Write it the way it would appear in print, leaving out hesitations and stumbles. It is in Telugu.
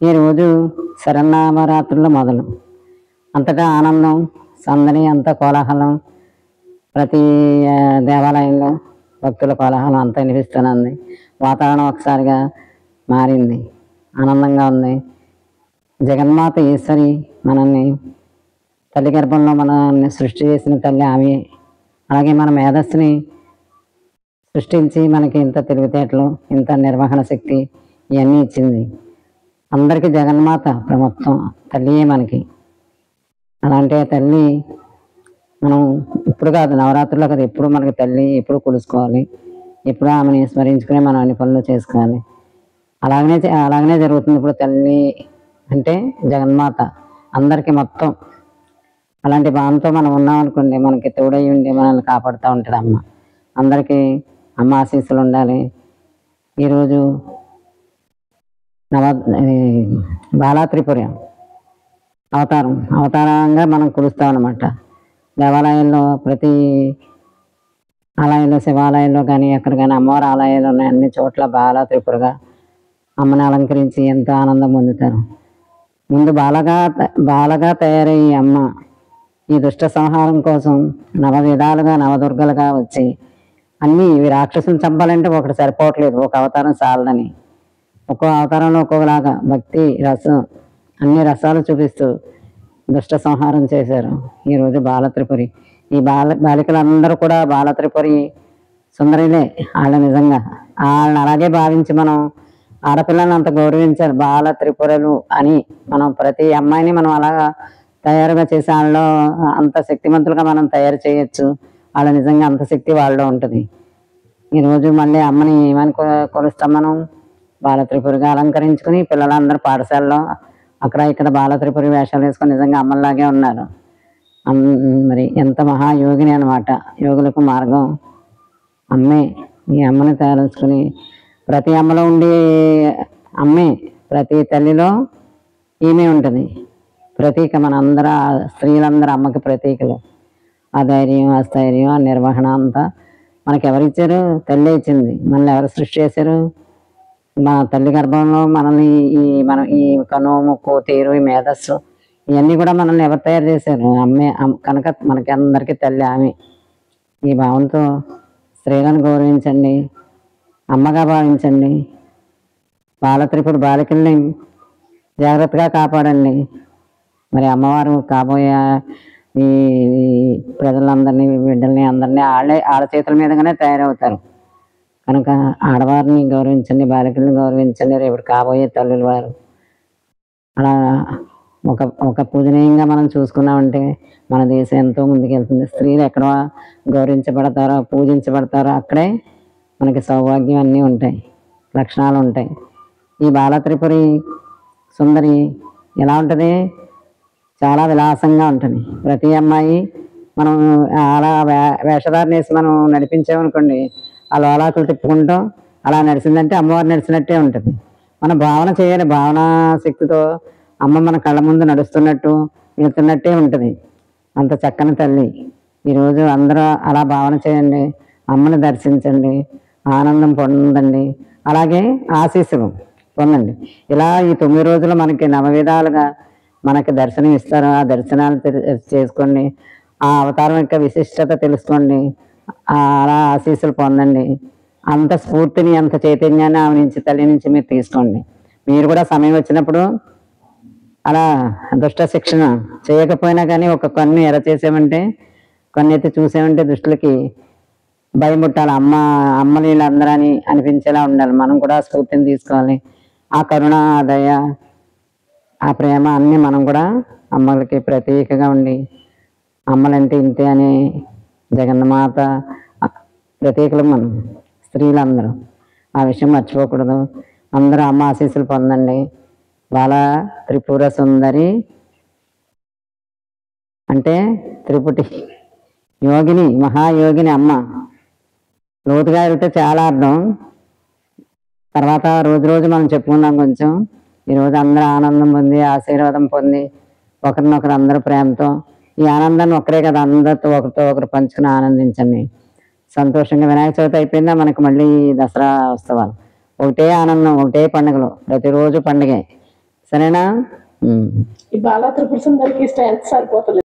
ఈరోజు శరన్నవరాత్రులు మొదలు. అంతటా ఆనందం, సందడి, అంత కోలాహలం. ప్రతి దేవాలయంలో భక్తుల కోలాహలం అంతా వినిపిస్తున్నది. వాతావరణం ఒకసారిగా మారింది, ఆనందంగా ఉంది. జగన్మాత ఈశ్వరి మనల్ని తల్లి గర్భంలో మనల్ని సృష్టి చేసిన తల్లి ఆమె. అలాగే మన మేధస్సుని సృష్టించి మనకి ఇంత తెలివితేటలు, ఇంత నిర్వహణ శక్తి ఇవన్నీ ఇచ్చింది. అందరికీ జగన్మాత మొత్తం తల్లియే మనకి. అలాంటి తల్లి మనం ఇప్పుడు కాదు, నవరాత్రుల్లో కాదు, ఎప్పుడు మనకి తల్లి ఎప్పుడు కొలుసుకోవాలి, ఎప్పుడు ఆమెని స్మరించుకుని మనం అన్ని పనులు చేసుకోవాలి. అలాగనే జరుగుతుంది. ఇప్పుడు తల్లి అంటే జగన్మాత అందరికీ మొత్తం. అలాంటి భావంతో మనం ఉన్నామనుకోండి, మనకి తోడై ఉండి మనల్ని కాపాడుతూ ఉంటుంది అమ్మ. అందరికీ అమ్మ ఆశీస్సులు ఉండాలి. ఈరోజు బాలా త్రిపుర అవతారంగా మనం కొలుస్తాం అన్నమాట. దేవాలయాల్లో ప్రతి ఆలయంలో, శివాలయాల్లో కానీ ఎక్కడ కానీ అమ్మవారి ఆలయాలు ఉన్నాయి. అన్ని చోట్ల బాలా త్రిపురగా అమ్మని అలంకరించి ఎంతో ఆనందం పొందుతారు. ముందు బాలగా తయారయ్యి అమ్మ ఈ దుష్ట సంహారం కోసం నవవిధాలుగా నవదుర్గలుగా వచ్చి అన్నీ ఇవి రాక్షసులు చంపాలంటే ఒకటి సరిపోవట్లేదు, ఒక అవతారం చాలదని ఒక్కో అవతారంలో ఒక్కొక్కలాగా భక్తి రసం అన్ని రసాలు చూపిస్తూ దుష్ట సంహారం చేశారు. ఈరోజు బాలత్రిపురి. ఈ బాలికలందరూ కూడా బాలత్రిపురి సుందరిలే. వాళ్ళ నిజంగా వాళ్ళని అలాగే భావించి మనం ఆడపిల్లలను అంత గౌరవించాలి. బాలత్రిపురలు అని మనం ప్రతి అమ్మాయిని మనం అలాగా తయారుగా చేసి వాళ్ళలో అంత శక్తిమంతులుగా మనం తయారు చేయొచ్చు. వాళ్ళ నిజంగా అంత శక్తి వాళ్ళలో ఉంటుంది. ఈరోజు మళ్ళీ అమ్మని ఏమని కొలుస్తాం మనం? బాలత్రిపురిగా అలంకరించుకుని పిల్లలందరూ పాఠశాలలో అక్కడ ఇక్కడ బాలత్రిపురి వేషాలు వేసుకొని నిజంగా అమ్మలాగే ఉన్నారు. మరి ఎంత మహాయోగిని అనమాట. యోగులకు మార్గం అమ్మే. ఈ అమ్మని తయారుచుకుని ప్రతి అమ్మలో ఉండే అమ్మే, ప్రతి తల్లిలో ఈమె ఉంటుంది. ప్రతీక. మన స్త్రీలందరూ అమ్మకి ప్రతీకలు. ఆ ధైర్యం, ఆ స్థైర్యం, ఆ నిర్వహణ అంతా మనకి ఎవరిచ్చారు? తల్లి ఇచ్చింది. మనల్ని ఎవరు సృష్టి చేశారు? మా తల్లి గర్భంలో మనల్ని ఈ కను, ముక్కు, తీరు, ఈ మేధస్సు ఇవన్నీ కూడా మనల్ని ఎవరు తయారు చేశారు? అమ్మే. కనుక మనకి అందరికీ తల్లి ఆమె. ఈ భావంతో స్త్రీలను గౌరవించండి, అమ్మగా భావించండి. బాలత్రిపుర బాలికల్ని జాగ్రత్తగా కాపాడండి. మరి అమ్మవారు కాబోయే ఈ ప్రజలందరినీ, బిడ్డల్ని అందరినీ ఆడ చేతుల మీదగానే తయారవుతారు. కనుక ఆడవారిని గౌరవించండి, బాలికల్ని గౌరవించండి. రేపు కాబోయే తల్లుల వారు. అలా ఒక పూజనీయంగా మనం చూసుకున్నామంటే మన దేశం ఎంతో ముందుకెళ్తుంది. స్త్రీలు ఎక్కడ గౌరవించబడతారో, పూజించబడతారో అక్కడే మనకి సౌభాగ్యం అన్నీ ఉంటాయి, లక్షణాలు ఉంటాయి. ఈ బాలత్రిపురి సుందరి ఎలా ఉంటుంది? చాలా విలాసంగా ఉంటుంది. ప్రతి అమ్మాయి మనం అలా వేషధారణ వేసి మనం నడిపించామనుకోండి, ఆ లోలాకులు తిప్పుకుంటూ అలా నడిచిందంటే అమ్మవారు నడిచినట్టే ఉంటుంది. మన భావన చేయాలి. భావనా శక్తితో అమ్మ మన కళ్ళ ముందు నడుస్తున్నట్టు, వెళ్తున్నట్టే ఉంటుంది. అంత చక్కని తల్లి. ఈరోజు అందరూ అలా భావన చేయండి, అమ్మని దర్శించండి, ఆనందం పొందండి, అలాగే ఆశీస్సులు పొందండి. ఇలా ఈ 9 రోజులు మనకి నవవిధాలుగా మనకి దర్శనం ఇస్తారు. ఆ దర్శనాలు చేసుకోండి, ఆ అవతారం యొక్క విశిష్టత తెలుసుకోండి, అలా ఆశీస్సులు పొందండి. అంత స్ఫూర్తిని, అంత చైతన్యాన్ని ఆమె నుంచి, తల్లి నుంచి మీరు తీసుకోండి. మీరు కూడా సమయం వచ్చినప్పుడు అలా దుష్ట శిక్షణ చేయకపోయినా కానీ ఒక కన్ను ఎర చేసామంటే, కన్ను ఎత్తి చూసామంటే దుష్టులకి భయం పుట్టాలి. అమ్మలు వీళ్ళందరూ అని అనిపించేలా ఉండాలి. మనం కూడా స్ఫూర్తిని తీసుకోవాలి. ఆ కరుణ, ఆ దయ, ఆ ప్రేమ అన్నీ మనం కూడా అమ్మలకి ప్రతీకగా ఉండి, అమ్మలంటే ఇంతే అని జగన్మాత ప్రతీకలు మనం స్త్రీలందరూ. ఆ విషయం మర్చిపోకూడదు. అందరూ అమ్మ ఆశీస్సులు పొందండి. బాల త్రిపుర సుందరి అంటే త్రిపుటి యోగిని, మహాయోగిని అమ్మ. లోతుగా వెళ్తే చాలా అర్థం. తర్వాత రోజు మనం చెప్పుకుందాం కొంచెం. ఈరోజు అందరూ ఆనందం పొంది, ఆశీర్వాదం పొంది, ఒకరినొకరు అందరూ ప్రేమతో, ఈ ఆనందాన్ని ఒక్కరే కదా, అందరితో ఒకరితో ఒకరు పంచుకుని ఆనందించండి సంతోషంగా. వినాయక చవితి అయిపోయిందా, మనకు మళ్ళీ దసరా ఉత్సవాలు. ఒకటే ఆనందం, ఒకటే పండుగలు. ప్రతిరోజు పండుగే. సరేనా? ఈ బాలా త్రిపుర సుందరికి స్ట్రెంత్ సరిపోతుంది.